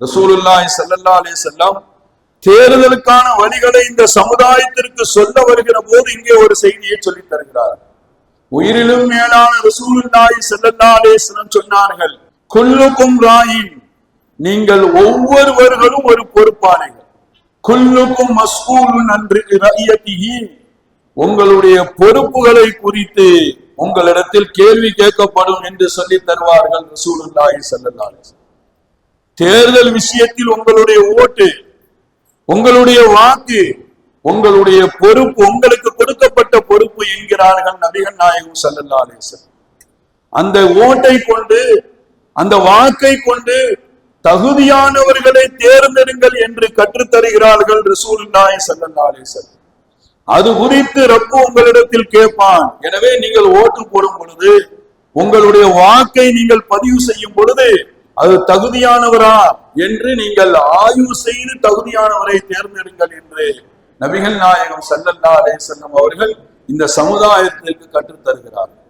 ரசூலுல்லாஹி ஸல்லல்லாஹு அலைஹி வஸல்லம் தேர்தலுக்கான வழிகளை இந்த சமுதாயத்திற்கு சொல்ல வருகிற போது இங்கே ஒரு செய்தியை சொல்லி தருகிறார். உயிரிலும் மேலான ரசூலுல்லாஹி ஸல்லல்லாஹு அலைஹி வஸல்லம் சொன்னார்கள், குல்லுக்கும் ராயின், நீங்கள் ஒவ்வொருவர்களும் ஒரு பொறுப்பாளிகள். குல்லுக்கும் மஸ்ஊலுன் அன் ரஅய்யதிஹி, உங்களுடைய பொறுப்புகளை குறித்து உங்களிடத்தில் கேள்வி கேட்கப்படும் என்று சொல்லி தருவார்கள் ரசூலுல்லாஹி ஸல்லல்லாஹு அலைஹி வஸல்லம். தேர்தல் விஷயத்தில் உங்களுடைய ஓட்டு, உங்களுடைய வாக்கு, உங்களுடைய பொறுப்பு, உங்களுக்கு கொடுக்கப்பட்ட பொறுப்பு என்கிறார்கள் நபிகள் நாயகம் ஸல்லல்லாஹு அலைஹி வஸல்லம். அந்த ஓட்டை கொண்டு, அந்த வாக்கை கொண்டு தகுதியானவர்களை தேர்ந்தெடுங்கள் என்று கற்றுத்தருகிறார்கள் ரசூலுல்லாஹி ஸல்லல்லாஹு அலைஹி வஸல்லம். அது குறித்து ரப்பு உங்களிடத்தில் கேட்பான். எனவே நீங்கள் ஓட்டு போடும் பொழுது, உங்களுடைய வாக்கை நீங்கள் பதிவு செய்யும் பொழுது அது தகுதியானவரா என்று நீங்கள் ஆய்வு செய்து தகுதியானவரை தேர்ந்தெடுங்கள் என்று நபிகள் நாயகம் ஸல்லல்லாஹு அலைஹி வஸல்லம் அவர்கள் இந்த சமுதாயத்திற்கு கற்றுத்தருகிறார்கள்.